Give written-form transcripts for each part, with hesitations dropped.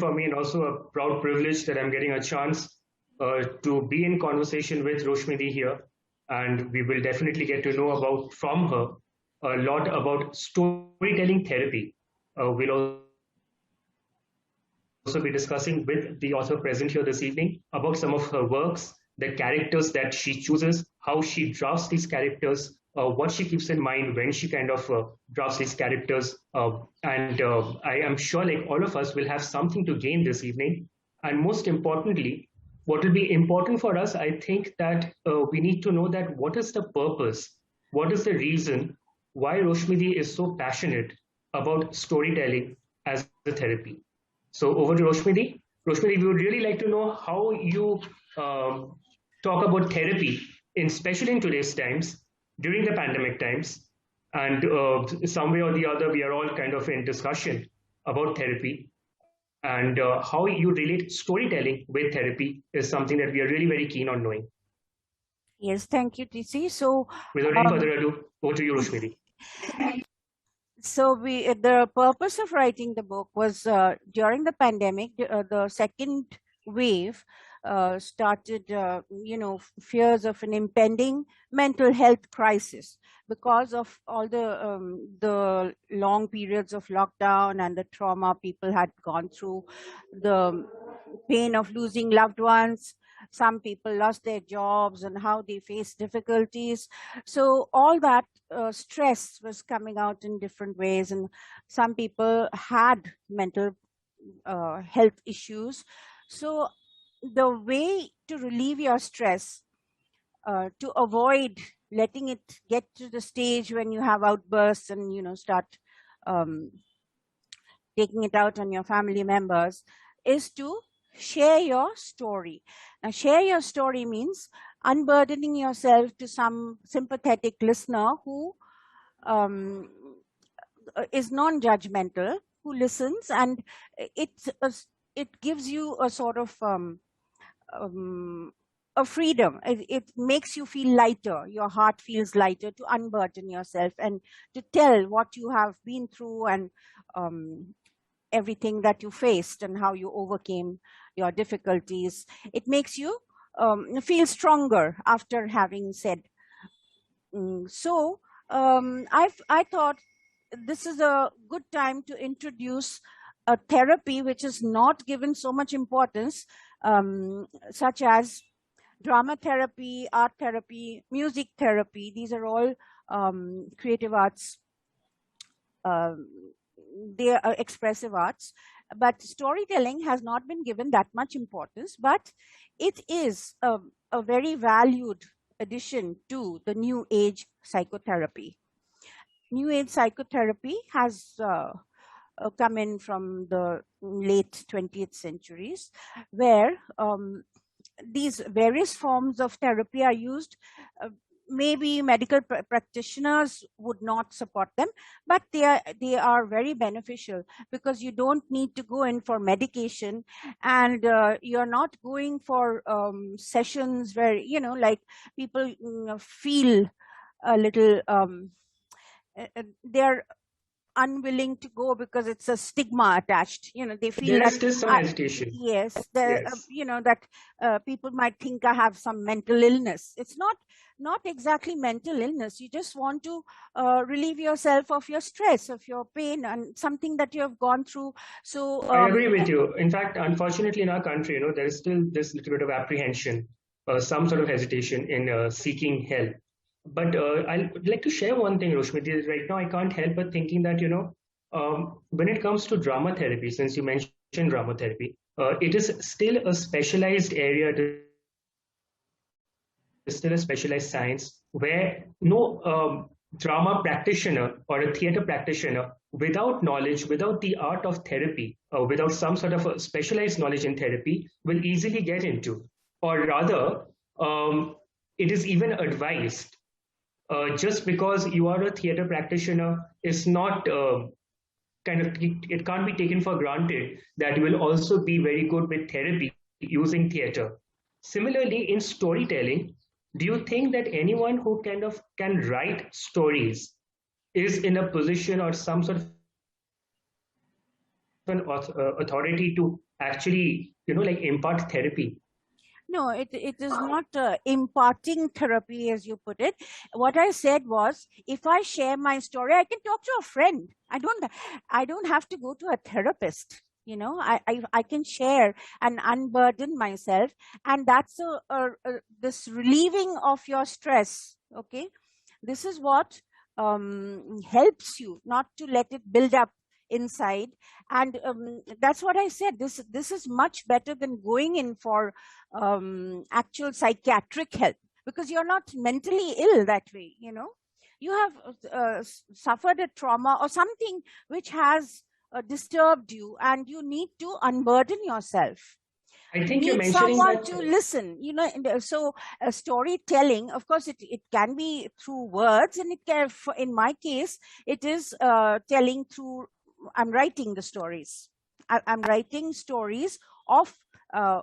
for me and also a proud privilege that I'm getting a chance to be in conversation with Roshmi here. And we will definitely get to know from her a lot about storytelling therapy. We'll also be discussing with the author present here this evening about some of her works, the characters that she chooses, how she drafts these characters, what she keeps in mind when she kind of drafts these characters. And I am sure, like all of us, will have something to gain this evening. And most importantly, what will be important for us, I think that we need to know that what is the purpose, what is the reason why Roshmi is so passionate about storytelling as a therapy. So over to Roshmi. Roshmi, we would really like to know how you talk about therapy, especially in today's times, during the pandemic times, and some way or the other, we are all kind of in discussion about therapy, and how you relate storytelling with therapy is something that we are really very keen on knowing. Yes, thank you, TC. So, without any further ado, over to you, Roshmi. So the purpose of writing the book was during the pandemic, the second wave started, fears of an impending mental health crisis because of all the long periods of lockdown and the trauma people had gone through, the pain of losing loved ones. Some people lost their jobs and how they face difficulties. So all that stress was coming out in different ways, and some people had mental health issues. So the way to relieve your stress, to avoid letting it get to the stage when you have outbursts and start taking it out on your family members, is to share your story. Now, share your story means unburdening yourself to some sympathetic listener who is non-judgmental, who listens, and it gives you a sort of a freedom. It makes you feel lighter. Your heart feels lighter to unburden yourself and to tell what you have been through and everything that you faced and how you overcame your difficulties. It makes you feel stronger after having said. I thought this is a good time to introduce a therapy which is not given so much importance, such as drama therapy, art therapy, music therapy. These are all creative arts. They are expressive arts, but storytelling has not been given that much importance, but it is a very valued addition to the New Age psychotherapy. New Age psychotherapy has come in from the late 20th centuries, where these various forms of therapy are used. Maybe medical practitioners would not support them, but they are very beneficial because you don't need to go in for medication, and you're not going for sessions where like people feel a little they're unwilling to go because it's a stigma attached. They feel there is still some hesitation. Yes, that people might think I have some mental illness. It's not exactly mental illness. You just want to relieve yourself of your stress, of your pain, and something that you have gone through. So I agree with you. In fact, unfortunately, in our country, there is still this little bit of apprehension, some sort of hesitation in seeking help. But I'd like to share one thing, Roshmi. Right now, I can't help but thinking that, when it comes to drama therapy, since you mentioned drama therapy, it is still a specialized area. It is still a specialized science where no drama practitioner or a theater practitioner without knowledge, without the art of therapy, without some sort of a specialized knowledge in therapy will easily get into. Or rather, it is even advised. Just because you are a theater practitioner is not it can't be taken for granted that you will also be very good with therapy using theater. Similarly, in storytelling, do you think that anyone who can write stories is in a position or some sort of an authority to actually, like impart therapy. No, it is not imparting therapy, as you put it. What I said was, if I share my story, I can talk to a friend. I don't have to go to a therapist. I can share and unburden myself, and that's this relieving of your stress. Okay, this is what helps you not to let it build up inside. And that's what I said, this is much better than going in for actual psychiatric help, because you're not mentally ill that way. You have suffered a trauma or something which has disturbed you, and you need to unburden yourself. I You think you're need mentioning someone that. to listen. And so storytelling, of course, it can be through words, and it can, in my case, it is telling through, I'm writing the stories. I'm writing stories of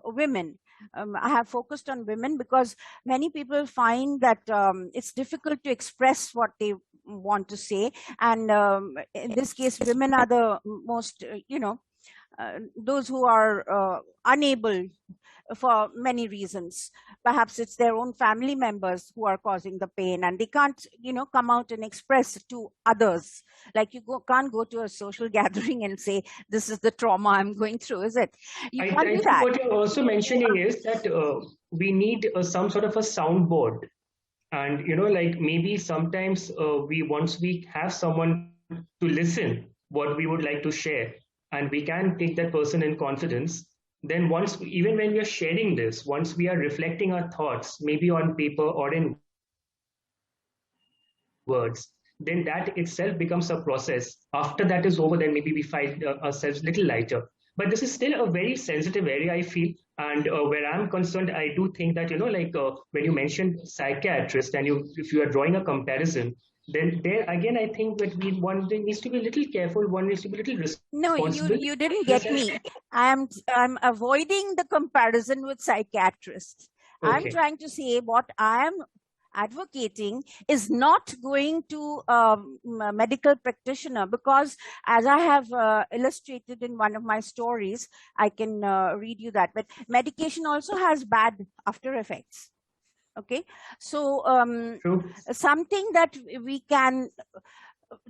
women. I have focused on women because many people find that it's difficult to express what they want to say, and in this case, women are the most, those who are unable for many reasons. Perhaps it's their own family members who are causing the pain, and they can't, come out and express to others. Like can't go to a social gathering and say, this is the trauma I'm going through, is it? You can't I do think that. what you're also mentioning is that we need some sort of a soundboard. And, like maybe sometimes once we have someone to listen what we would like to share, and we can take that person in confidence, then even when we are sharing this, once we are reflecting our thoughts, maybe on paper or in words, then that itself becomes a process. After that is over, then maybe we find ourselves a little lighter. But this is still a very sensitive area, I feel. And where I'm concerned, I do think that, when you mentioned psychiatrist, and if you are drawing a comparison, then there again, I think that one needs to be a little careful, one needs to be a little No, responsible you in the didn't sense. get me. I'm avoiding the comparison with psychiatrists. I'm Okay. trying to say what I am advocating is not going to a medical practitioner, because, as I have illustrated in one of my stories, I can read you that. But medication also has bad after effects. Okay, so True. something that we can,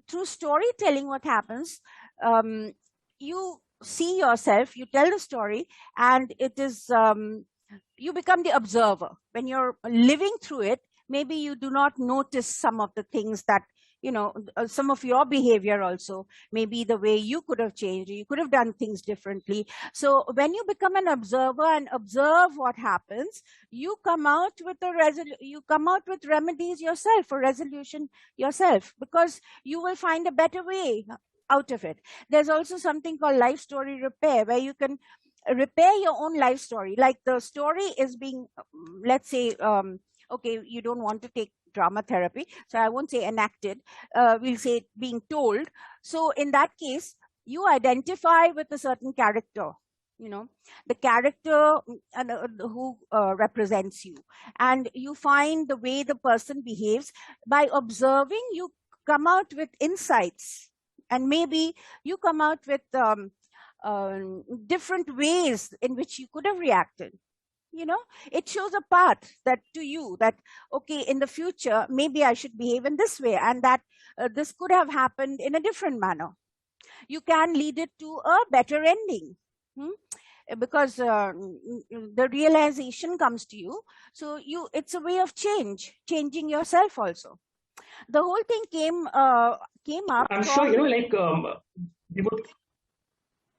through storytelling, what happens, um, you see yourself, you tell the story, and it is, you become the observer. When you're living through it, maybe you do not notice some of the things that, some of your behavior also, maybe the way you could have changed, you could have done things differently. So when you become an observer and observe what happens, you come out with you come out with remedies yourself, or resolution yourself, because you will find a better way out of it. There's also something called life story repair, where you can repair your own life story. Like the story is being, let's say, okay, you don't want to take drama therapy, so I won't say enacted, we'll say being told. So in that case, you identify with a certain character, the character, who represents you, and you find the way the person behaves. By observing, you come out with insights, and maybe you come out with different ways in which you could have reacted. It shows a path that to you, that okay, in the future maybe I should behave in this way, and that this could have happened in a different manner. You can lead it to a better ending. Hmm? Because the realization comes to you, so it's a way of changing yourself also. The whole thing came up I'm sure, from. we would.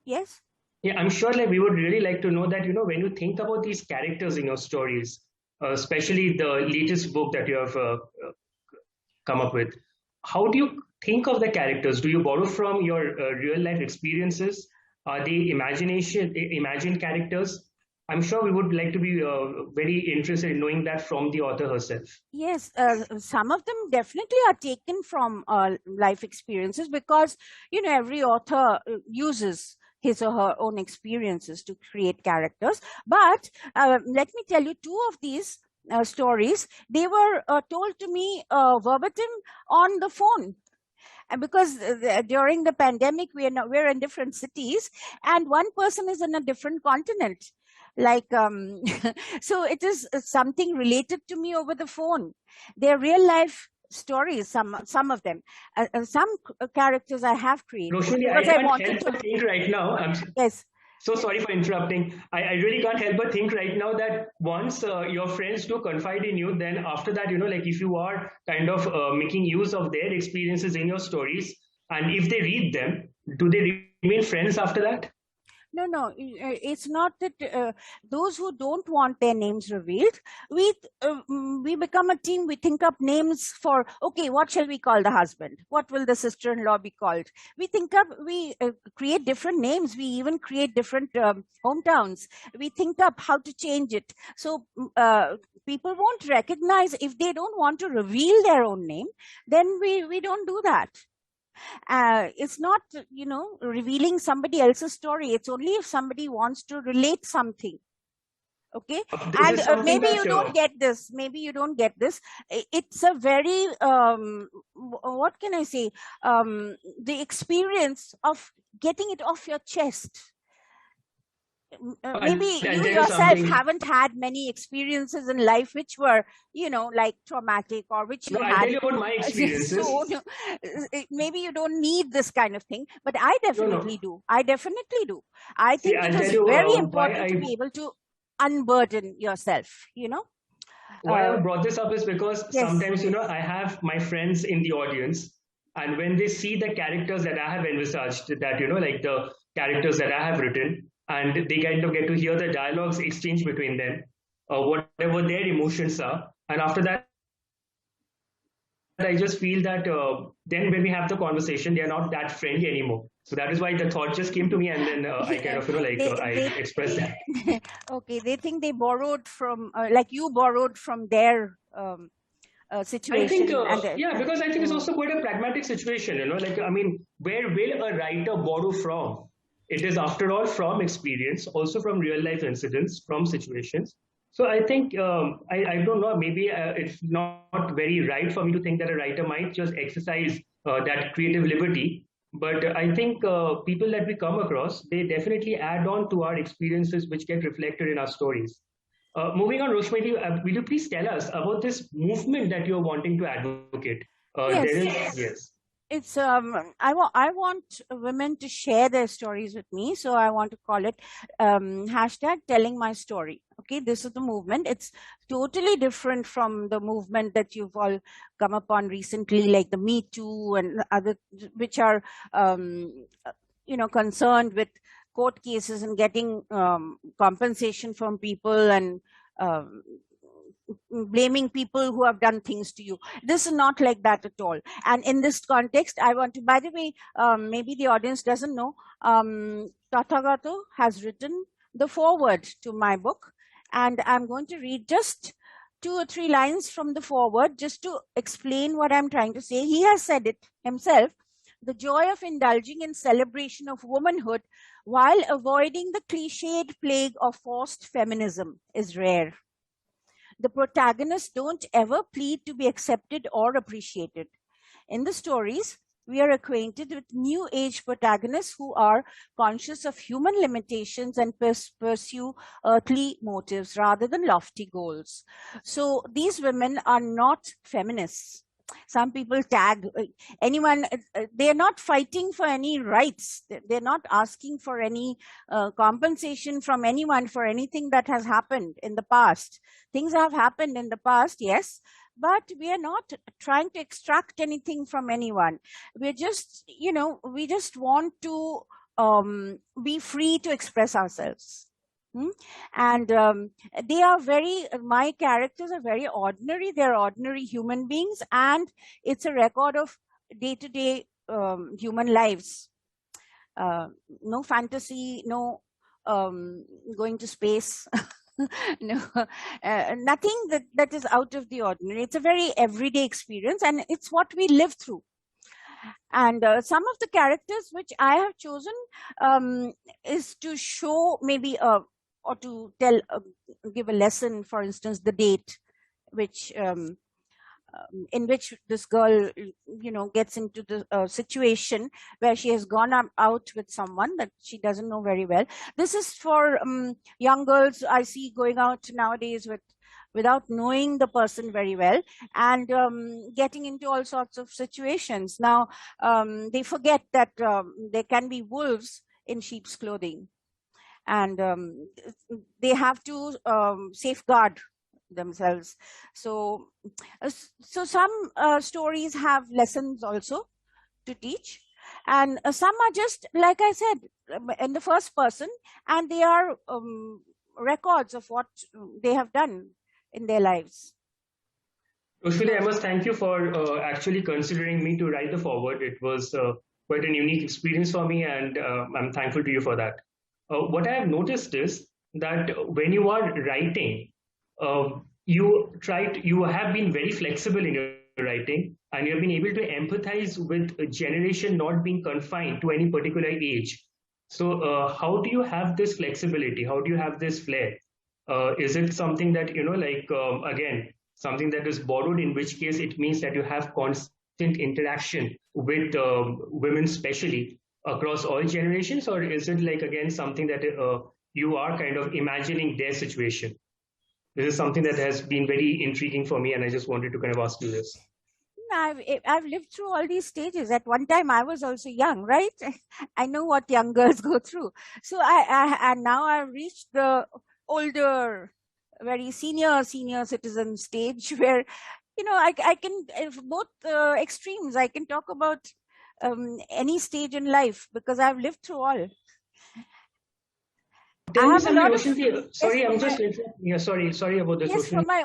Yes. Yeah, I'm sure like we would really like to know that, when you think about these characters in your stories, especially the latest book that you have come up with, how do you think of the characters? Do you borrow from your real life experiences? Are they imagined characters? I'm sure we would like to be very interested in knowing that from the author herself. Yes, some of them definitely are taken from life experiences, because every author uses his or her own experiences to create characters. But let me tell you, two of these stories, they were told to me verbatim on the phone. And because during the pandemic we're in different cities, and one person is in a different continent, like so it is something related to me over the phone. They're real life stories, some of them. Some characters I have created Roshni, I because I can't wanted help to. but think right now. Yes. So sorry for interrupting. I really can't help but think right now that once your friends do confide in you, then after that, like if you are kind of making use of their experiences in your stories, and if they read them, do they remain friends after that? No, it's not that those who don't want their names revealed, we become a team. We think up names for, okay, what shall we call the husband? What will the sister-in-law be called? We create different names. We even create different hometowns. We think up how to change it. So people won't recognize if they don't want to reveal their own name. Then we don't do that. It's not, revealing somebody else's story. It's only if somebody wants to relate something. Okay. This And is something maybe that you don't get this. Maybe you don't get this. It's a very, what can I say? The experience of getting it off your chest. Maybe I'll you tell you yourself something. haven't had many experiences in life which were, like traumatic, or which No, you I'll had. tell you about my experiences. So maybe you don't need this kind of thing, but I No, no. definitely do. I definitely do. I See, think it I'll tell is you very why important to be able to unburden yourself. I Uh, brought this up is because yes. sometimes, I have my friends in the audience, and when they see the characters that I have envisaged, that, like the characters that I have written, and they kind of get to hear the dialogues exchange between them, whatever their emotions are. And after that, I just feel that then when we have the conversation, they are not that friendly anymore. So that is why the thought just came to me, and then I kind of, I expressed that. They okay, they think they borrowed from, like you borrowed from their I think, situation, and yeah, because I think it's mm, also quite a pragmatic situation, like, I mean, where will a writer borrow from? It is, after all, from experience, also from real life incidents, from situations. So I think, I don't know, maybe it's not very right for me to think that a writer might just exercise that creative liberty. But I think people that we come across, they definitely add on to our experiences, which get reflected in our stories. Moving on, Roshmi, will you please tell us about this movement that you're wanting to advocate? There is, yes. yes. It's I want women to share their stories with me, so I want to call it hashtag telling my story. Okay, this is the movement. It's totally different from the movement that you've all come upon recently, like the Me Too and other, which are concerned with court cases and getting compensation from people, and um, blaming people who have done things to you. This is not like that at all. And in this context, I want to, by the way, maybe the audience doesn't know, Tathagata has written the foreword to my book, and I'm going to read just 2 or 3 lines from the foreword just to explain what I'm trying to say. He has said it himself. The joy of indulging in celebration of womanhood while avoiding the cliched plague of forced feminism is rare. The protagonists don't ever plead to be accepted or appreciated. In the stories, we are acquainted with new age protagonists who are conscious of human limitations and pursue earthly motives rather than lofty goals. So these women are not feminists. Some people tag anyone, they're not fighting for any rights. They're not asking for any compensation from anyone for anything that has happened in the past. Things have happened in the past, yes, but we are not trying to extract anything from anyone. We're just, we just want to be free to express ourselves. Hmm? And my characters are very ordinary. They're ordinary human beings, and it's a record of day to day human lives. No fantasy, no going to space. No, nothing that is out of the ordinary. It's a very everyday experience, and it's what we live through. And some of the characters which I have chosen is to show maybe or to tell give a lesson. For instance, the date, which in which this girl, gets into the situation where she has gone out with someone that she doesn't know very well. This is for young girls I see going out nowadays without knowing the person very well, and getting into all sorts of situations. Now, they forget that there can be wolves in sheep's clothing, and they have to safeguard themselves. So some stories have lessons also to teach, and some are just, like I said, in the first person, and they are records of what they have done in their lives. Roshmi, I must thank you for actually considering me to write the foreword. It was quite an unique experience for me, and I'm thankful to you for that. What I have noticed is that when you are writing, you have been very flexible in your writing, and you have been able to empathize with a generation not being confined to any particular age. So, how do you have this flexibility? How do you have this flair? Is it something that, again, something that is borrowed, in which case it means that you have constant interaction with women, especially across all generations, or is it like, again, something that you are kind of imagining their situation? This is something that has been very intriguing for me, and I just wanted to kind of ask you this. I've lived through all these stages. At one time, I was also young, right? I know what young girls go through. So and now I've reached the older, very senior citizen stage where, I can, if both extremes, I can talk about any stage in life because I've lived through all. Tell me something, Roshni. Sorry, I'm just sorry about this. Yes, from my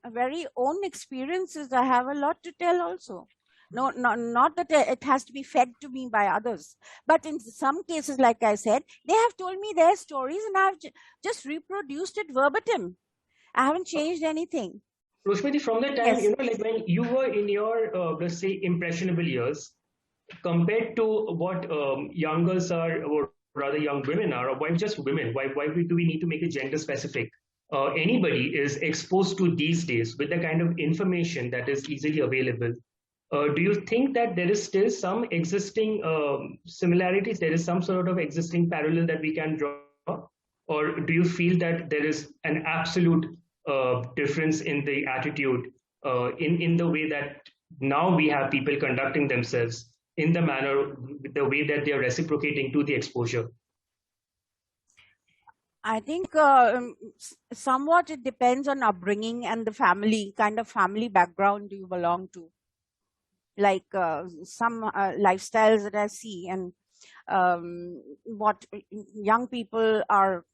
very own experiences, I have a lot to tell also. No, not that it has to be fed to me by others, but in some cases, like I said, they have told me their stories, and I've just reproduced it verbatim. I haven't changed anything. Roshmiti, from the time, Yes. like when you were in your, let's say, impressionable years, compared to what young girls are, or rather young women are, or why just women? Why do we need to make it gender specific? Anybody is exposed to these days with the kind of information that is easily available. Do you think that there is still some existing similarities? There is some sort of existing parallel that we can draw? Or do you feel that there is an absolute difference in the attitude, in the way that now we have people conducting themselves in the manner, the way that they are reciprocating to the exposure? I think somewhat it depends on upbringing and the kind of family background you belong to. Like some lifestyles that I see, and what young people are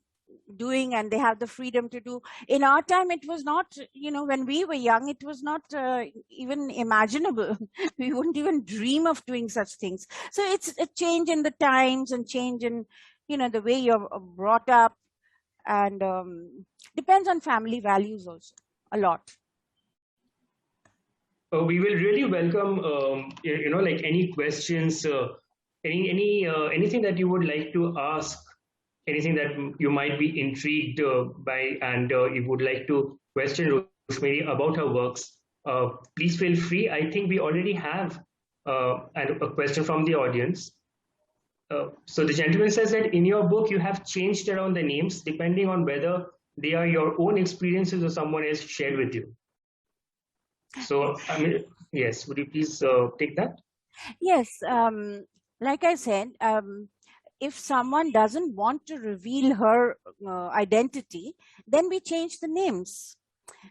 doing, and they have the freedom to do. In our time, it was not, when we were young, it was not even imaginable. We wouldn't even dream of doing such things. So it's a change in the times, and change in, the way you're brought up, and depends on family values also a lot. We will really welcome, like any questions, anything that you would like to ask, anything that you might be intrigued by, and you would like to question Rosemary about her works. Please feel free. I think we already have a question from the audience. So the gentleman says that in your book you have changed around the names depending on whether they are your own experiences or someone else shared with you. So, I mean, yes, would you please take that? Yes, like I said, if someone doesn't want to reveal her identity, then we change the names.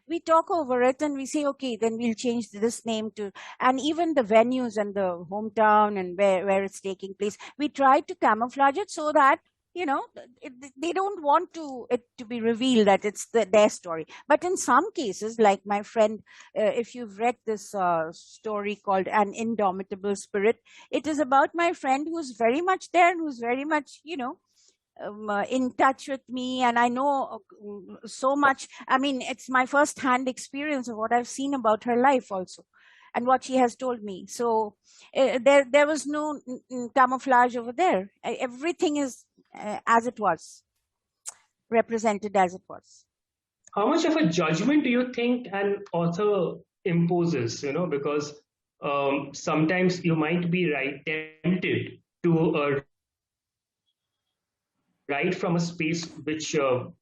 We talk over it and we say, okay, then we'll change this name to, and even the venues and the hometown and where it's taking place, we try to camouflage it so that they don't want it to be revealed that it's their story. But in some cases, like my friend, if you've read this story called An Indomitable Spirit, it is about my friend who's very much there and who's very much, in touch with me, and I know so much. I mean, it's my first hand experience of what I've seen about her life also, and what she has told me. So there was no camouflage over there. Everything is as it was, represented as it was. How much of a judgment do you think an author imposes, because sometimes you might be tempted to write from a space which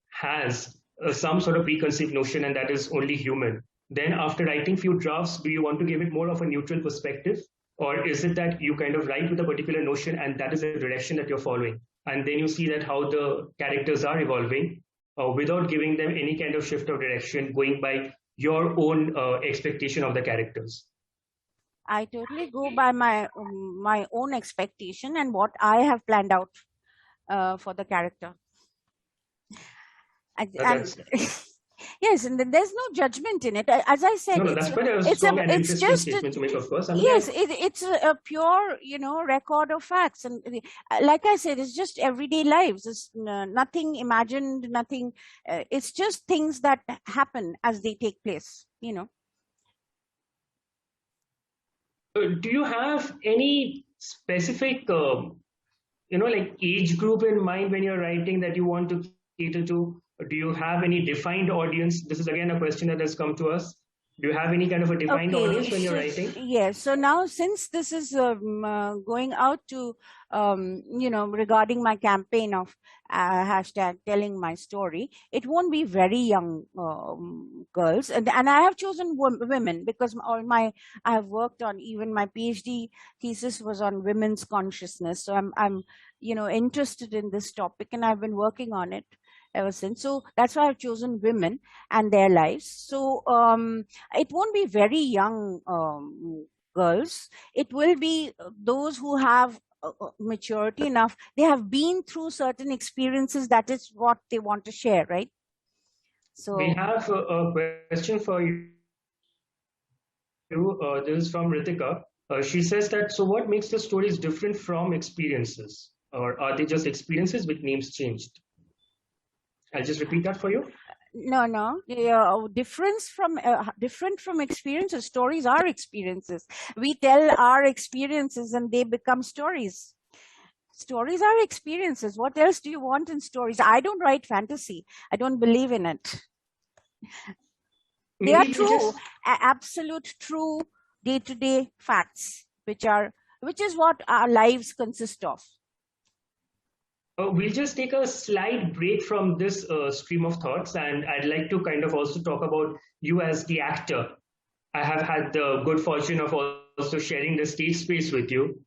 has some sort of preconceived notion, and that is only human. Then, after writing few drafts, do you want to give it more of a neutral perspective? Or is it that you kind of write with a particular notion and that is the direction that you're following? And then you see that how the characters are evolving without giving them any kind of shift of direction, going by your own expectation of the characters. I totally go by my own expectation and what I have planned out for the character. And yes, and there's no judgment in it. As I said, no, that's quite a strong and interesting statement to make, of course. Yes, it's a pure, record of facts, and like I said, it's just everyday lives. It's nothing imagined, nothing. It's just things that happen as they take place. Do you have any specific, like age group in mind when you're writing that you want to cater to? Do you have any defined audience? This is again a question that has come to us. Do you have any kind of a defined audience when you're writing? Yes. So now, since this is going out to, regarding my campaign of hashtag telling my story, it won't be very young girls. And I have chosen women because I have worked on, even my PhD thesis was on women's consciousness. So I'm interested in this topic, and I've been working on it ever since. So that's why I've chosen women and their lives. So it won't be very young girls. It will be those who have maturity enough. They have been through certain experiences. That is what they want to share, right? So we have a question for you. This is from Ritika. She says that, so what makes the stories different from experiences? Or are they just experiences with names changed? I'll just repeat that for you. No. Different from experiences. Stories are experiences. We tell our experiences and they become stories. Stories are experiences. What else do you want in stories? I don't write fantasy. I don't believe in it. They are true, absolute true day-to-day facts, which is what our lives consist of. We'll just take a slight break from this stream of thoughts, and I'd like to kind of also talk about you as the actor. I have had the good fortune of also sharing the stage space with you.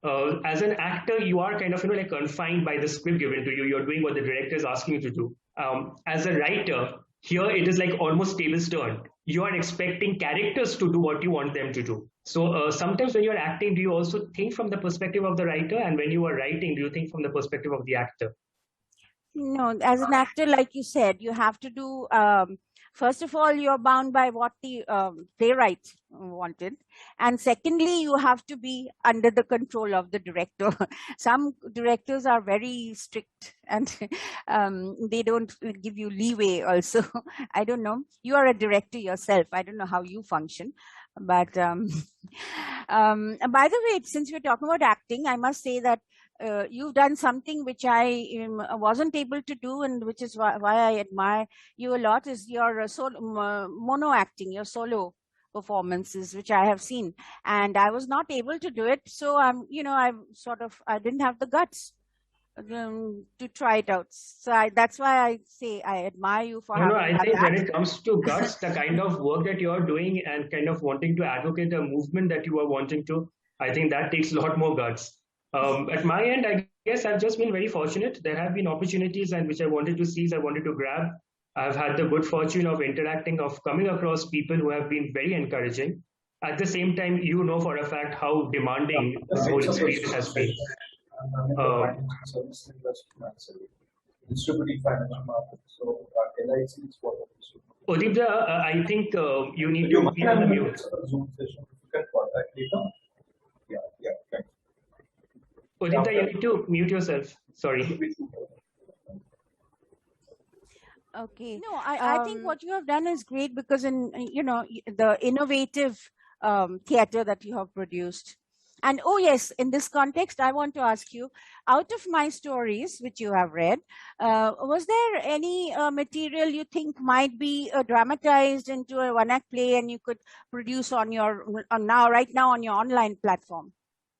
As an actor, you are kind of like confined by the script given to you. You're doing what the director is asking you to do. As a writer, here it is like almost tables turned. You are expecting characters to do what you want them to do. So sometimes when you're acting, do you also think from the perspective of the writer? And when you are writing, do you think from the perspective of the actor? No, as an actor, like you said, you have to do, first of all, you're bound by what the playwright wanted. And secondly, you have to be under the control of the director. Some directors are very strict and they don't give you leeway also. I don't know. You are a director yourself. I don't know how you function. But by the way, since we're talking about acting, I must say that you've done something which I wasn't able to do, and which is why I admire you a lot, is your mono acting, your solo performances, which I have seen, and I was not able to do it. So I didn't have the guts to try it out. So that's why I say I admire you for having I think when it comes to guts, the kind of work that you're doing and kind of wanting to advocate a movement that you are wanting to, I think that takes a lot more guts. At my end, I guess I've just been very fortunate. There have been opportunities and which I wanted to seize, I wanted to grab. I've had the good fortune of interacting, of coming across people who have been very encouraging. At the same time, you know for a fact how demanding this whole experience has been. Odibda, I think you need to be on the mute. Odibda, you need to mute yourself. Sorry. Okay. No, I think what you have done is great, because in the innovative theater that you have produced, And oh yes, in this context, I want to ask you, out of my stories which you have read, was there any material you think might be dramatized into a one-act play and you could produce on your right now on your online platform?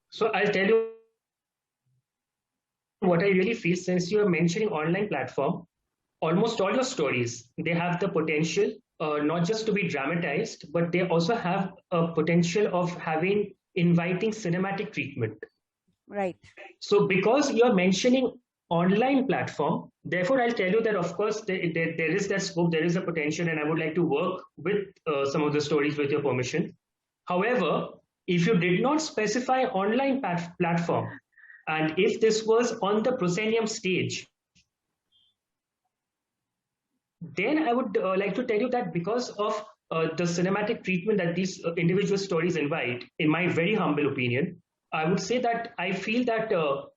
So I'll tell you what I really feel. Since you are mentioning online platform, almost all your stories, they have the potential not just to be dramatized, but they also have a potential of having inviting cinematic treatment. Right. So because you're mentioning online platform, therefore I'll tell you that of course there is that scope, there is a potential, and I would like to work with some of the stories with your permission. However, if you did not specify online platform, and if this was on the proscenium stage, then I would like to tell you that because of the cinematic treatment that these individual stories invite, in my very humble opinion, I would say that I feel that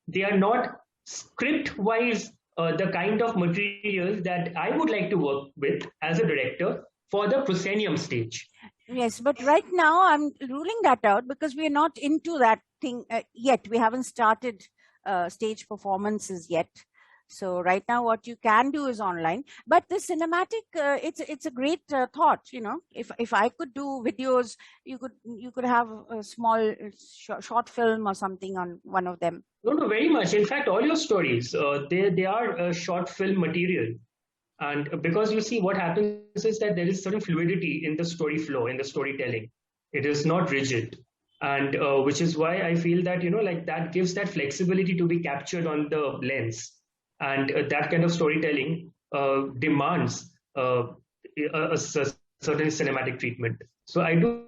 they are not script wise the kind of material that I would like to work with as a director for the proscenium stage. Yes, but right now I'm ruling that out because we're not into that thing yet. We haven't started stage performances yet. So right now, what you can do is online. But the cinematic, it's a great thought. You know, if I could do videos, you could have a small short film or something on one of them. No, no, very much. In fact, all your stories, they are short film material. And because you see, what happens is that there is certain fluidity in the story flow, in the storytelling. It is not rigid. And which is why I feel that, like that gives that flexibility to be captured on the lens. And that kind of storytelling demands certain cinematic treatment. So I do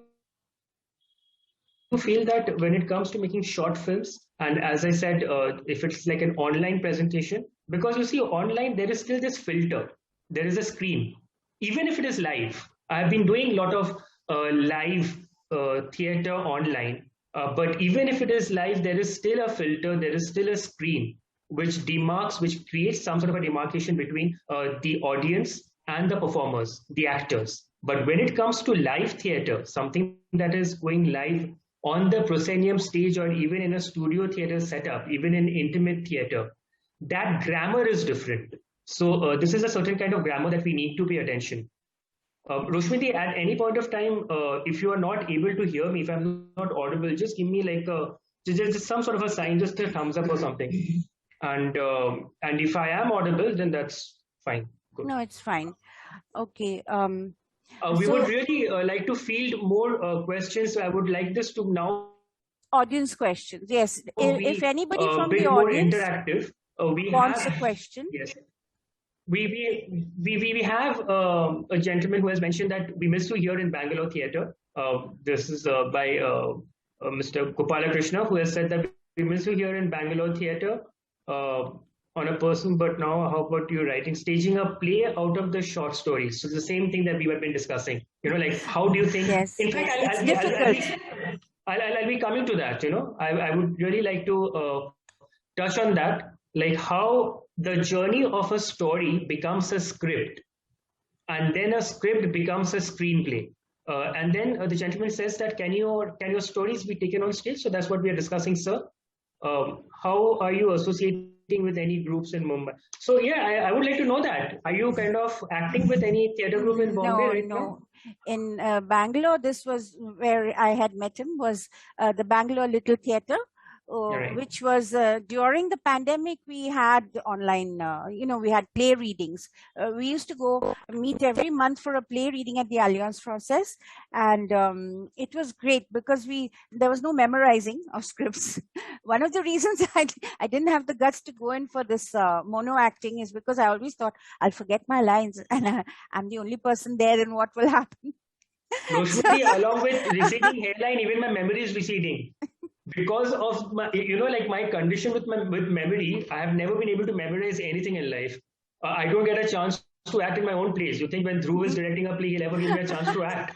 feel that when it comes to making short films, and as I said, if it's like an online presentation, because you see, online there is still this filter, there is a screen, even if it is live. I have been doing a lot of live theater online, but even if it is live, there is still a filter, there is still a screen which creates some sort of a demarcation between the audience and the performers, the actors. But when it comes to live theater, something that is going live on the proscenium stage or even in a studio theater setup, even in intimate theater, that grammar is different. So this is a certain kind of grammar that we need to pay attention. Roshmiti, at any point of time, if you are not able to hear me, if I'm not audible, just give me like just some sort of a sign, just a thumbs up or something. And if I am audible, then that's fine. Good. No, it's fine. Okay. We So- would really like to field more questions. So I would like this to now audience questions. Yes. be If anybody a from bit the more audience interactive. We wants a have question, yes, we have a gentleman who has mentioned that we miss you here in Bangalore theater. This is by Mr. Gopala Krishna, who has said that we miss you here in Bangalore theater uh, on a person, but now how about you writing, staging a play out of the short stories? So the same thing that we have been discussing. Like how do you think? yes, In fact, it's difficult. I'll be coming to that. I would really like to touch on that, like how the journey of a story becomes a script, and then a script becomes a screenplay. And then the gentleman says that can your stories be taken on stage? So that's what we are discussing, sir. How are you associating with any groups in Mumbai? So yeah, I would like to know that. Are you kind of acting with any theater group in Bombay right now? No. In Bangalore, this was where I had met him, was the Bangalore Little Theatre, Right. which was during the pandemic. We had online, we had play readings. We used to go meet every month for a play reading at the Alliance Française, and it was great because there was no memorizing of scripts. One of the reasons I didn't have the guts to go in for this mono acting is because I always thought I'll forget my lines and I'm the only person there, and what will happen? Roshmiti, along with receding hairline, even my memory is receding. Because of my, like my condition with memory, I have never been able to memorize anything in life. I don't get a chance to act in my own plays. You think when Dhruv is directing a play, he'll ever give me a chance to act?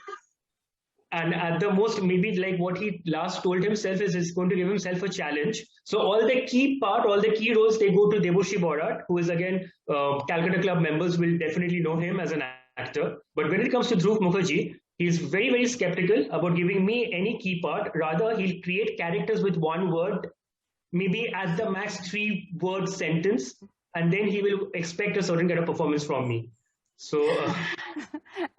And at the most, maybe like what he last told himself is he's going to give himself a challenge. So all the key roles, they go to Debushi Borat, who is again Calcutta Club members will definitely know him as an actor. But when it comes to Dhruv Mukherjee, He's very, very skeptical about giving me any key part. Rather, he'll create characters with one word, maybe at the max 3 word sentence, and then he will expect a certain kind of performance from me. So,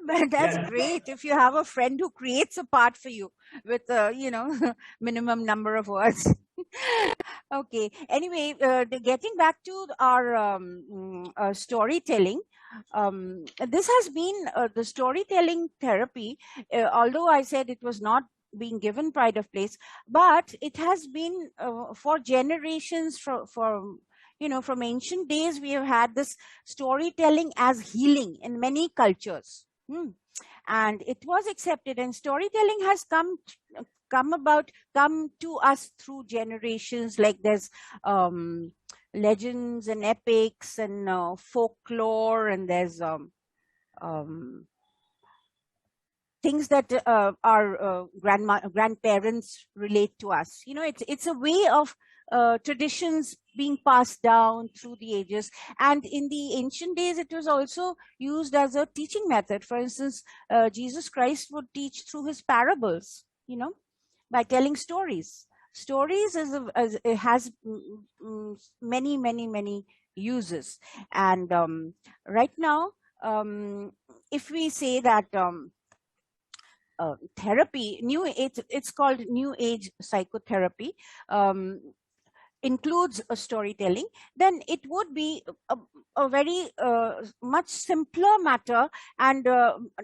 But that's yeah, great if you have a friend who creates a part for you with a, minimum number of words. Okay. Anyway, getting back to our storytelling, this has been the storytelling therapy. Although I said it was not being given pride of place, but it has been for generations. From ancient days, we have had this storytelling as healing in many cultures. And it was accepted, and storytelling has come to us through generations. Like there's legends and epics and folklore, and there's things that our grandparents relate to us. It's a way of traditions being passed down through the ages. And in the ancient days, it was also used as a teaching method. For instance, Jesus Christ would teach through his parables, by telling stories. Stories it has many, many, many uses. And right now, if we say that therapy, it's called New Age Psychotherapy, includes a storytelling, then it would be a very much simpler matter and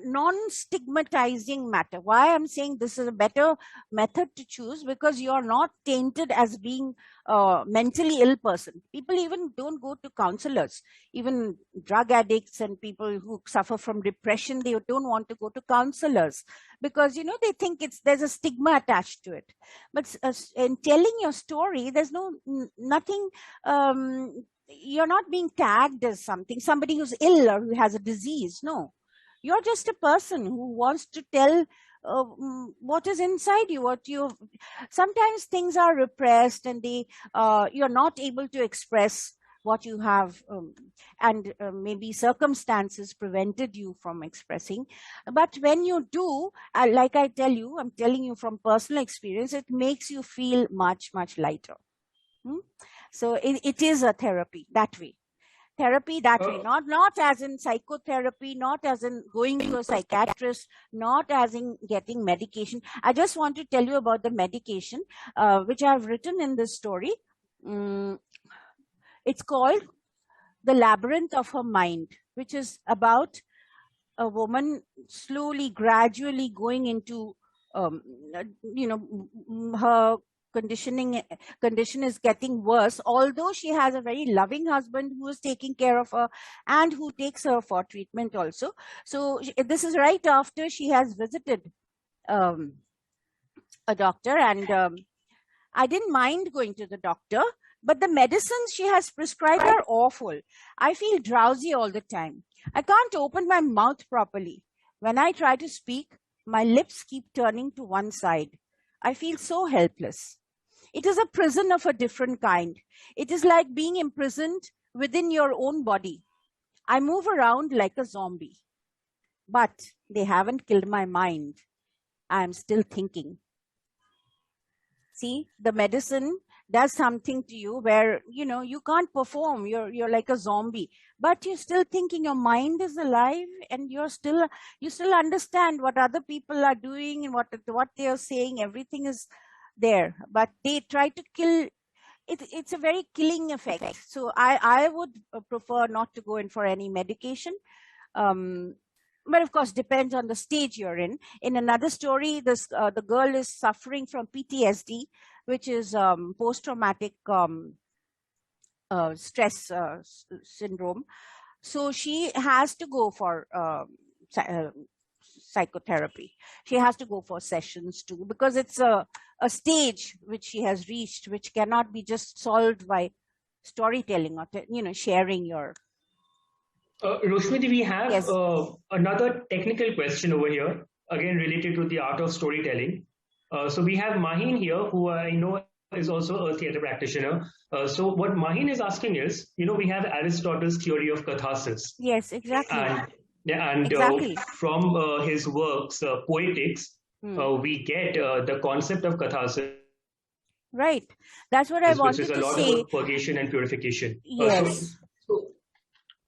non-stigmatizing matter. Why I'm saying this is a better method to choose, because you're not tainted as being a mentally ill person. People even don't go to counselors. Even drug addicts and people who suffer from depression, they don't want to go to counselors, because they think there's a stigma attached to it. But in telling your story, there's nothing. You're not being tagged as somebody who's ill or who has a disease. No, you're just a person who wants to tell what is inside you. Sometimes things are repressed, and you're not able to express what you have, and maybe circumstances prevented you from expressing. But when you do, like I'm telling you from personal experience, it makes you feel much, much lighter. So it is a therapy that way. Not as in psychotherapy, not as in going to a psychiatrist, not as in getting medication. I just want to tell you about the medication, which I've written in this story. It's called The Labyrinth of Her Mind, which is about a woman slowly, gradually going into, her condition is getting worse, although she has a very loving husband who is taking care of her and who takes her for treatment also. So this is right after she has visited a doctor, and I didn't mind going to the doctor, but the medicines she has prescribed are awful. I feel drowsy all the time. I can't open my mouth properly. When I try to speak, my lips keep turning to one side. I feel so helpless. It is a prison of a different kind. It is like being imprisoned within your own body. I move around like a zombie. But they haven't killed my mind. I am still thinking. See, the medicine does something to you where, you can't perform. You're like a zombie, but you're still thinking. Your mind is alive, and you still understand what other people are doing and what they are saying. Everything is there, but they try to kill it. It's a very killing effect. So I would prefer not to go in for any medication. But of course, depends on the stage you're in. In another story, the girl is suffering from PTSD, which is post-traumatic stress syndrome. So she has to go for psychotherapy. She has to go for sessions too, because it's a stage which she has reached, which cannot be just solved by storytelling or sharing your. Roshmi, we have Yes. another technical question over here, again related to the art of storytelling. So we have Mahin here, who I know is also a theater practitioner. So what Mahin is asking is, we have Aristotle's theory of catharsis. Yes, exactly. And Yeah, and Exactly. from his works, Poetics, we get the concept of catharsis, Right. That's what I which is a wanted to lot say. about purgation and purification. Yes. So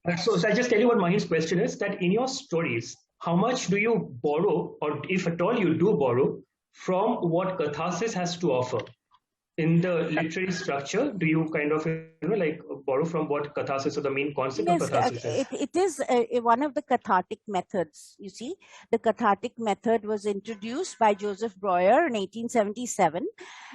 I'll just tell you what Mahin's question is, that in your stories, how much do you borrow, or if at all you do borrow, from what catharsis has to offer? In the literary structure, do you kind of, like borrow from what catharsis or the main concept of Yes, catharsis is? it is one of the cathartic methods. You see, the cathartic method was introduced by Joseph Breuer in 1877,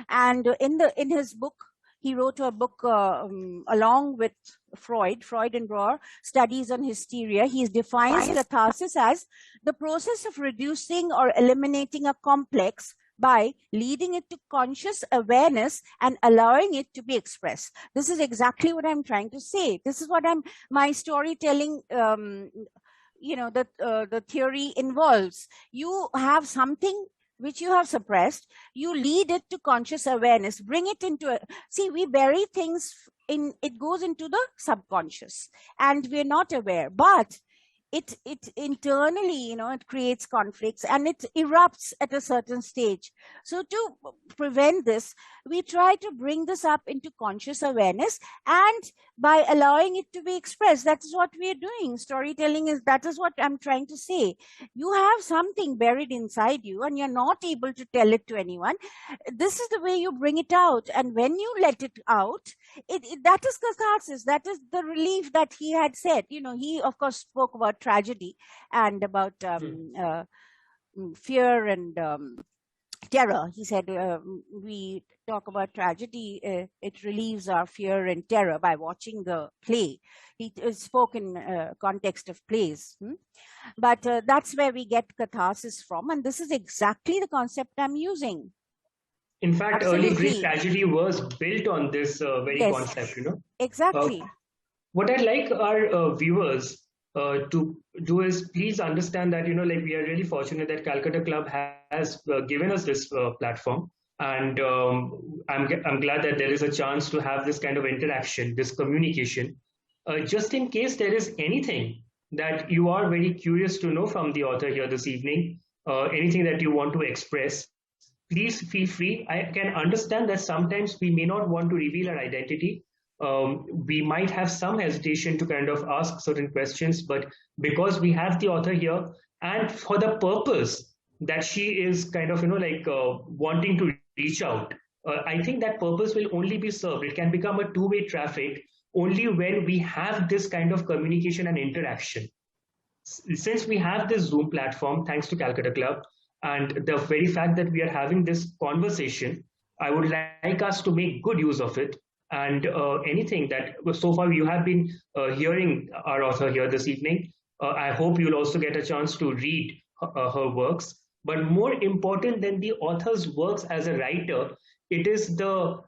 and in his book, he wrote a book along with Freud and Breuer, Studies on Hysteria. He defines catharsis as the process of reducing or eliminating a complex by leading it to conscious awareness and allowing it to be expressed. This is exactly what I'm trying to say. This is what my storytelling, the theory involves. You have something which you have suppressed, you lead it to conscious awareness, bring it into see, we bury things in, it goes into the subconscious and we're not aware, but it internally, it creates conflicts and it erupts at a certain stage. So to prevent this, we try to bring this up into conscious awareness, and by allowing it to be expressed, that is what we are doing. Storytelling is, that is what I'm trying to say. You have something buried inside you and you're not able to tell it to anyone. This is the way you bring it out, and when you let it out, that is catharsis. That is the relief that he had said. He of course spoke about tragedy and about fear and terror. He said, we talk about tragedy, it relieves our fear and terror by watching the play. He spoke in context of plays. But that's where we get catharsis from, and this is exactly the concept I'm using. In fact, early Greek Absolutely. tragedy was built on this very Yes, concept, exactly. What I'd like our viewers to do is please understand that, like we are really fortunate that Calcutta Club has given us this platform. And I'm glad that there is a chance to have this kind of interaction, this communication. Just in case there is anything that you are very curious to know from the author here this evening, anything that you want to express, please feel free. I can understand that sometimes we may not want to reveal our identity. We might have some hesitation to kind of ask certain questions, but because we have the author here, and for the purpose that she is kind of, wanting to reach out, I think that purpose will only be served. It can become a two-way traffic only when we have this kind of communication and interaction. Since we have this Zoom platform, thanks to Calcutta Club, and the very fact that we are having this conversation, I would like us to make good use of it. And anything that so far you have been hearing our author here this evening, I hope you'll also get a chance to read her works. But more important than the author's works as a writer, it is the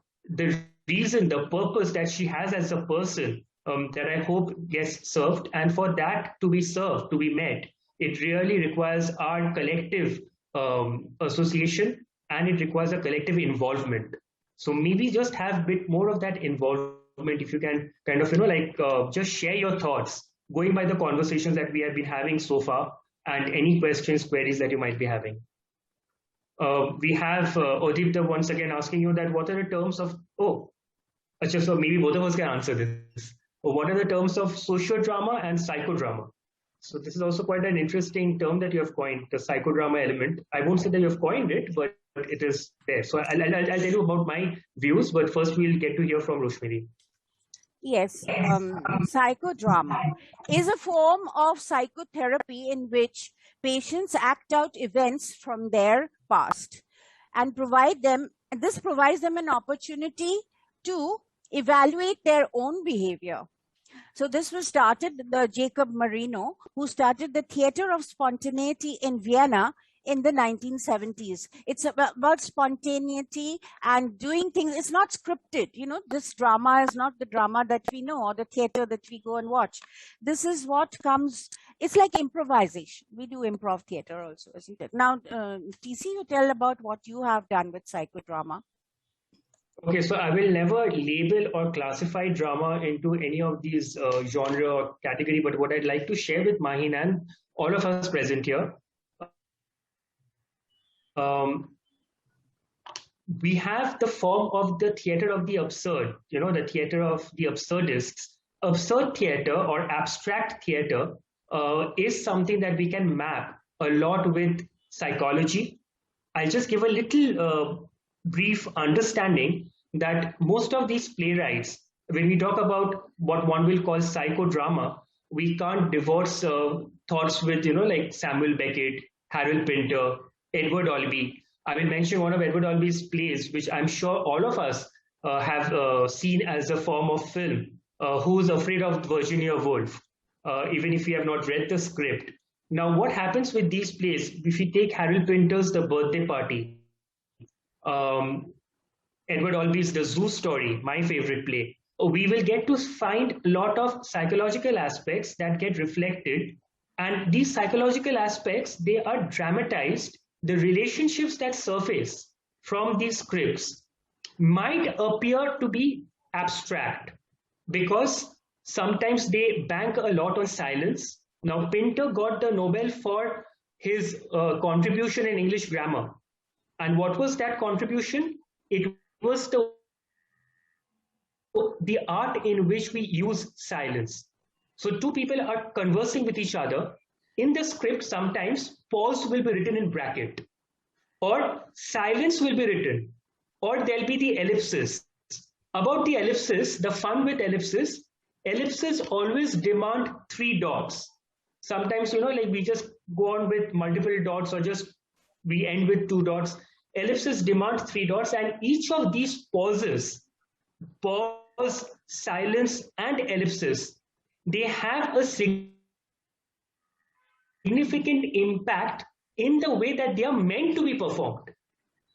reason, the purpose that she has as a person, that I hope gets served. And for that to be served, to be met, it really requires our collective association, and it requires a collective involvement. So maybe just have a bit more of that involvement, if you can kind of, just share your thoughts going by the conversations that we have been having so far, and any questions, queries that you might be having. We have Odipta once again asking you that what are the terms of, so maybe both of us can answer this. What are the terms of sociodrama and psychodrama? So this is also quite an interesting term that you have coined, the psychodrama element. I won't say that you have coined it, but it is there. So I'll tell you about my views, but first we'll get to hear from Roshmi. Yes, psychodrama is a form of psychotherapy in which patients act out events from their past and this provides them an opportunity to evaluate their own behavior. So this was started, the Jacob Marino, who started the Theater of Spontaneity in Vienna in the 1970s. It's about spontaneity and doing things. It's not scripted. This drama is not the drama that we know or the theater that we go and watch. This is what comes. It's like improvisation. We do improv theater also, isn't it? Now, TC, you tell about what you have done with psychodrama. Okay, so I will never label or classify drama into any of these genre or category, but what I'd like to share with Mahin and all of us present here, um, we have the form of the theater of the absurd, the theater of the absurdists. Absurd theater or abstract theater is something that we can map a lot with psychology. I'll just give a little brief understanding that most of these playwrights, when we talk about what one will call psychodrama, we can't divorce thoughts with, like Samuel Beckett, Harold Pinter, Edward Albee. I will mention one of Edward Albee's plays, which I'm sure all of us have seen as a form of film, Who's Afraid of Virginia Woolf, even if we have not read the script. Now, what happens with these plays, if you take Harold Pinter's The Birthday Party, um, Edward Albee's The Zoo Story, my favorite play, we will get to find a lot of psychological aspects that get reflected. And these psychological aspects, they are dramatized. The relationships that surface from these scripts might appear to be abstract because sometimes they bank a lot on silence. Now, Pinter got the Nobel for his contribution in English grammar. And what was that contribution? It was the art in which we use silence. So two people are conversing with each other. In the script, sometimes pause will be written in bracket, or silence will be written, or there'll be the ellipsis. About the ellipsis, the fun with ellipses always demand 3 dots. Sometimes, like we just go on with multiple dots or just we end with 2 dots. Ellipses demand 3 dots, and each of these pauses, pause, silence, and ellipsis, they have a significant impact in the way that they are meant to be performed.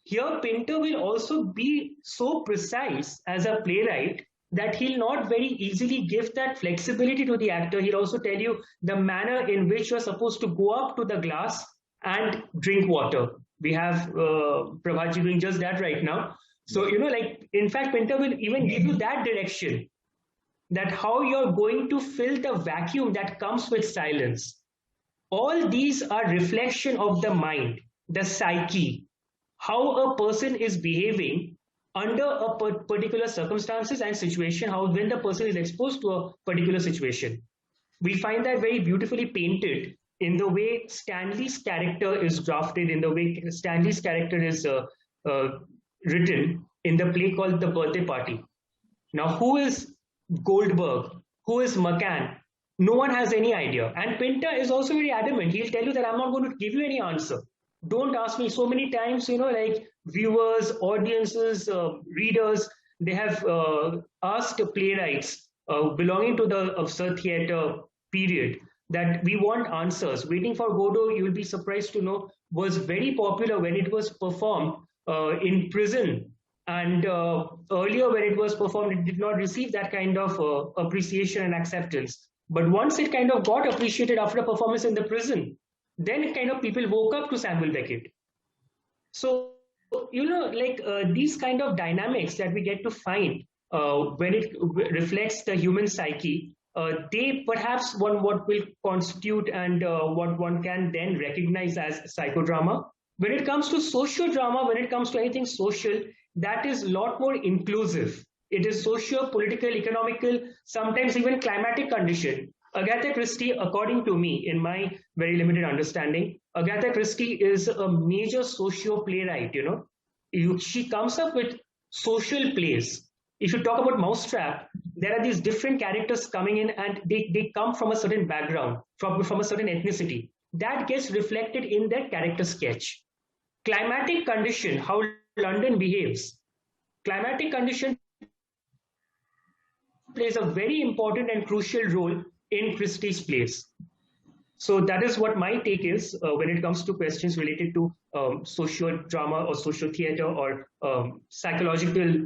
Here, Pinter will also be so precise as a playwright that he'll not very easily give that flexibility to the actor. He'll also tell you the manner in which you're supposed to go up to the glass and drink water. We have Prabhatji doing just that right now. So, in fact, Pinter will even give you that direction, that how you're going to fill the vacuum that comes with silence. All these are reflection of the mind, the psyche, how a person is behaving under a particular circumstances and situation, how when the person is exposed to a particular situation. We find that very beautifully painted in the way Stanley's character is drafted, in the way Stanley's character is written in the play called The Birthday Party. Now, who is Goldberg? Who is McCann? No one has any idea. And Pinter is also very adamant. He'll tell you that I'm not going to give you any answer. Don't ask me. So many times, like viewers, audiences, readers, they have asked playwrights belonging to the absurd theater period that we want answers. Waiting for Godot, you will be surprised to know, was very popular when it was performed in prison. And earlier when it was performed, it did not receive that kind of appreciation and acceptance. But once it kind of got appreciated after a performance in the prison, then it kind of people woke up to Samuel Beckett. So, these kind of dynamics that we get to find when it reflects the human psyche, they perhaps what will constitute and what one can then recognize as psychodrama. When it comes to social drama, when it comes to anything social, that is a lot more inclusive. It is socio, political, economical, sometimes even climatic condition. Agatha Christie, according to me, in my very limited understanding, Agatha Christie is a major socio playwright. She comes up with social plays. If you talk about Mousetrap, there are these different characters coming in and they come from a certain background, from a certain ethnicity. That gets reflected in their character sketch. Climatic condition, how London behaves. Climatic condition plays a very important and crucial role in Christie's plays. So that is what my take is when it comes to questions related to social drama or social theater or psychological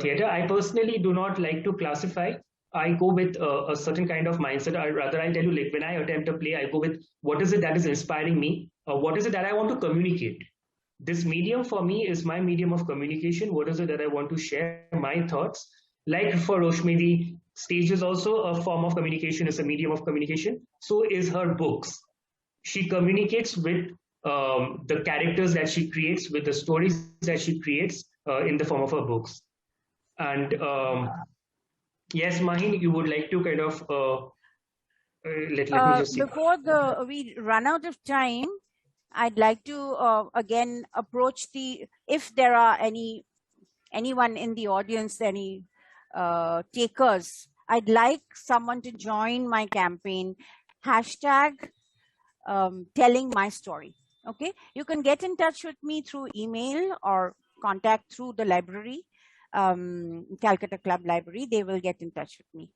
theater. I personally do not like to classify. I go with a certain kind of mindset. I tell you, like when I attempt a play, I go with what is it that is inspiring me? What is it that I want to communicate? this medium for me is my medium of communication. What is it that I want to share? My thoughts. Like for Roshmi, the stage is also a form of communication, is a medium of communication. So is her books. She communicates with the characters that she creates, with the stories that she creates in the form of her books. And yes, Mahin, you would like to kind of let me just see. Before we run out of time, I'd like to again approach if there are anyone in the audience, any takers. I'd like someone to join my campaign. Hashtag telling my story. Okay, you can get in touch with me through email or contact through the library, Calcutta Club Library. They will get in touch with me.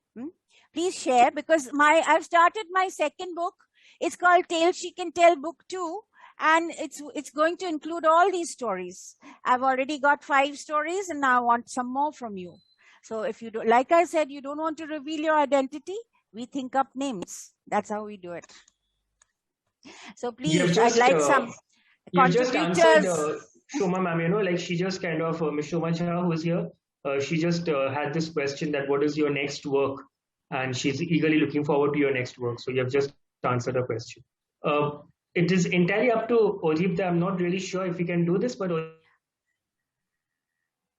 Please share, because I've started my second book. It's called Tales She Can Tell Book 2, and it's going to include all these stories. I've already got 5 stories, and now I want some more from you. So if you do, like I said, you don't want to reveal your identity, we think up names. That's how we do it. So please, I'd like some contributors. You've just answered Shoma ma'am, like she just kind of, Ms. Shoma Shah, who is here, she just had this question that what is your next work? And she's eagerly looking forward to your next work. So you have just answered her question. It is entirely up to Odipta. I'm not really sure if we can do this, but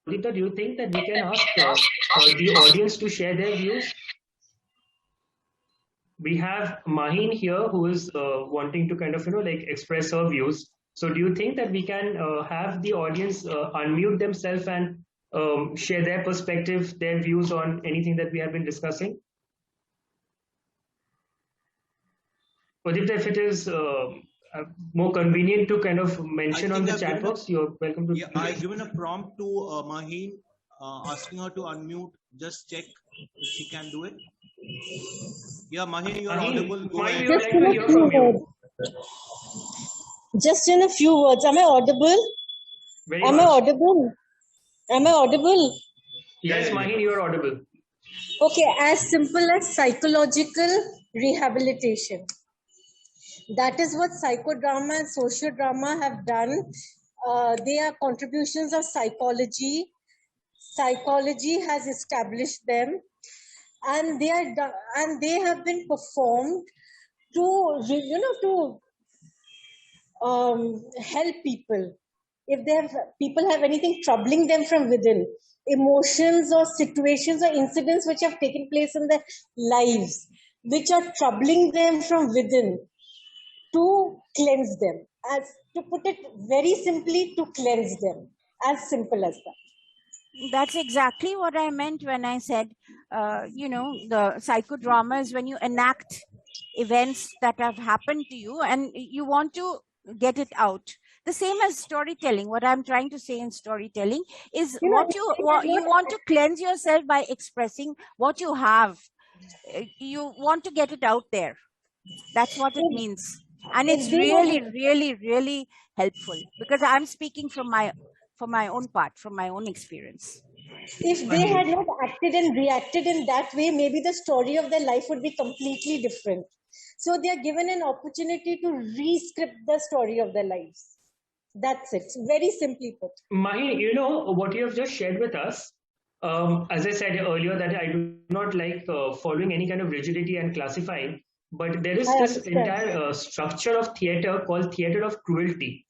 Odipta, do you think that we can ask the audience to share their views? We have Mahin here who is wanting to kind of, like express her views. So do you think that we can have the audience unmute themselves and share their perspective, their views on anything that we have been discussing? Odipta, if it is more convenient to kind of mention on the chat box, you're welcome to. Yeah, I've given a prompt to Mahin, asking her to unmute. Just check if she can do it. Yeah, Mahin, you are audible. Mahin, we would like to hear from you. Just in a few words. Am I audible? Am I audible? Am I audible? Yes, Mahin, you are audible. Okay, as simple as psychological rehabilitation. That is what psychodrama and social drama have done. They are contributions of psychology. Psychology has established them, and they have been performed to help people. If people have anything troubling them from within, emotions or situations or incidents which have taken place in their lives, which are troubling them from within, to cleanse them. As to put it very simply, to cleanse them. As simple as that. That's exactly what I meant when I said, the psychodrama is when you enact events that have happened to you and you want to get it out. The same as storytelling. What I'm trying to say in storytelling is you want to cleanse yourself by expressing what you have. You want to get it out there. That's what it means. And it's really, really, really helpful, because I'm speaking from my own part, from my own experience. If they had not acted and reacted in that way, maybe the story of their life would be completely different. So they are given an opportunity to re-script the story of their lives. That's it. Very simply put. Mahi, what you have just shared with us, as I said earlier, that I do not like following any kind of rigidity and classifying, but there is this entire structure of theater called theater of cruelty.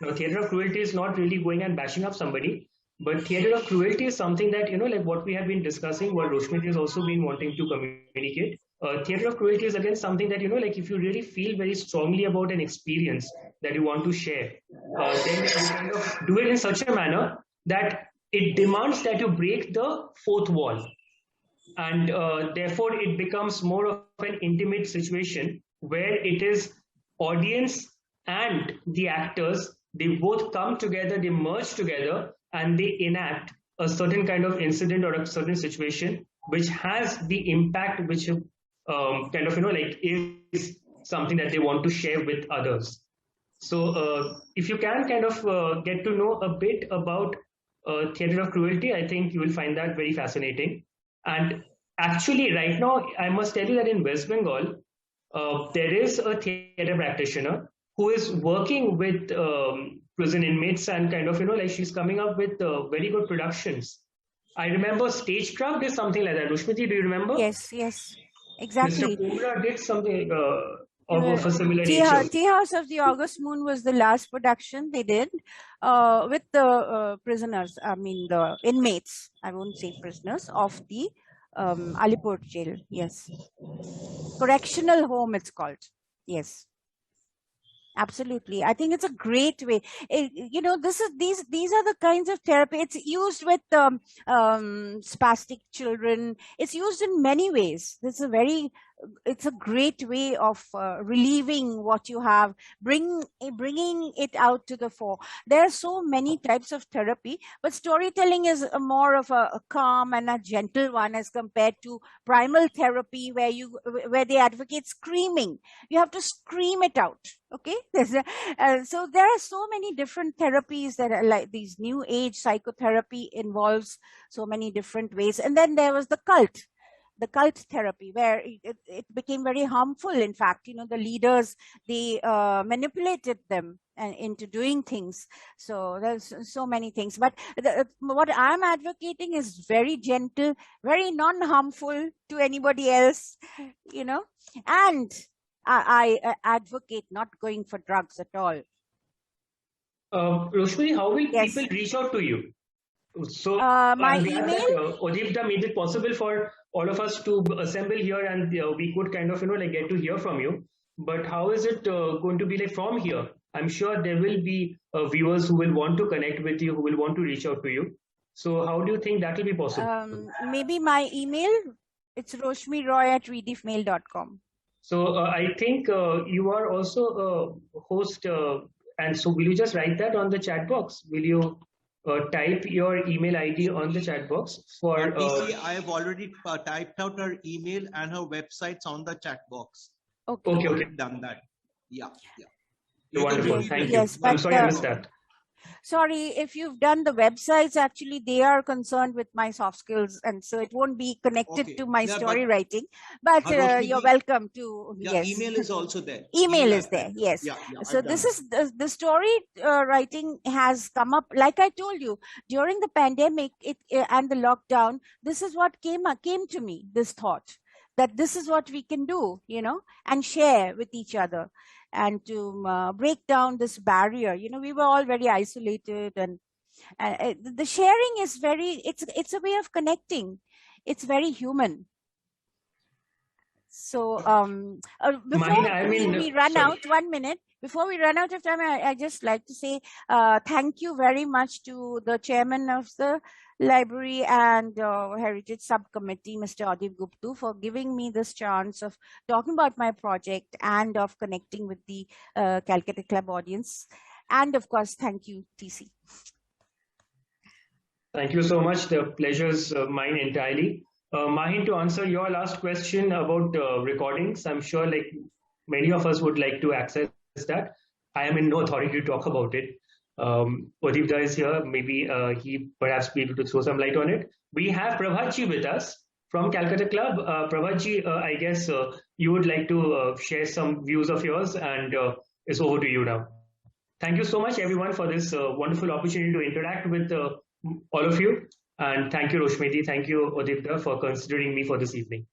Now, theater of cruelty is not really going and bashing up somebody, but theater of cruelty is something that, like what we have been discussing, what Roshmi has also been wanting to communicate. Theater of cruelty is again something that, like if you really feel very strongly about an experience that you want to share, then you kind of do it in such a manner that it demands that you break the fourth wall. And therefore, it becomes more of an intimate situation where it is audience and the actors, they both come together, they merge together, and they enact a certain kind of incident or a certain situation which has the impact which kind of, is something that they want to share with others. So if you can kind of get to know a bit about theater of cruelty, I think you will find that very fascinating. And actually, right now, I must tell you that in West Bengal, there is a theater practitioner who is working with prison inmates, and kind of, like she's coming up with very good productions. I remember Stagecraft is something like that. Rushmiti, do you remember? Yes, Mr. exactly. Kumra did something of a similar Tea nature. House of the August Moon was the last production they did with the prisoners, I mean the inmates, I won't say prisoners, of the Alipur jail. Yes. Correctional home it's called. Yes. Absolutely. I think it's a great way. These are the kinds of therapy. It's used with spastic children. It's used in many ways. It's a great way of relieving what you have, bringing it out to the fore. There are so many types of therapy, but storytelling is more of a calm and a gentle one as compared to primal therapy, where they advocate screaming. You have to scream it out. Okay, so there are so many different therapies that are like these new age psychotherapy involves so many different ways. And then there was the cult therapy, where it became very harmful. In fact, the leaders, they manipulated them and into doing things. So there's so many things, but what I'm advocating is very gentle, very non-harmful to anybody else, and I advocate not going for drugs at all. Roshmi, how will Yes. people reach out to you? So my I'm glad email. that Odipta made it possible for all of us to assemble here, and we could kind of get to hear from you. But how is it going to be like from here? I'm sure there will be viewers who will want to connect with you, who will want to reach out to you. So how do you think that will be possible? Maybe my email. It's roshmiroy@rediffmail.com. So I think you are also a host, and so will you just write that on the chat box? Will you type your email ID on the chat box for? DC, I have already typed out her email and her websites on the chat box. Okay. I've already done that. Yeah. Wonderful. Thank you. Yes, I'm sorry I missed that. Sorry, if you've done the websites, actually they are concerned with my soft skills, and so it won't be connected to my story writing. But you're welcome to. Yes, email is also there. Email is there. Yes. So this is the story writing has come up. Like I told you, during the pandemic and the lockdown, this is what came to me. This thought that this is what we can do, and share with each other, and to break down this barrier. We were all very isolated, and the sharing is it's a way of connecting. It's very human. So before we run out, 1 minute, before we run out of time, I just like to say thank you very much to the chairman of the Library and Heritage Subcommittee, Mr. Adib Guptu, for giving me this chance of talking about my project and of connecting with the Calcutta Club audience. And of course, thank you, TC. Thank you so much. The pleasure's mine entirely. Mahin, to answer your last question about recordings, I'm sure like many of us would like to access that. I am in no authority to talk about it. Odipta is here. Maybe he perhaps be able to throw some light on it. We have Prabhatji with us from Calcutta Club. Prabhatji, I guess you would like to share some views of yours, and it's over to you now. Thank you so much, everyone, for this wonderful opportunity to interact with all of you. And thank you, Roshmiti. Thank you, Odipta, for considering me for this evening.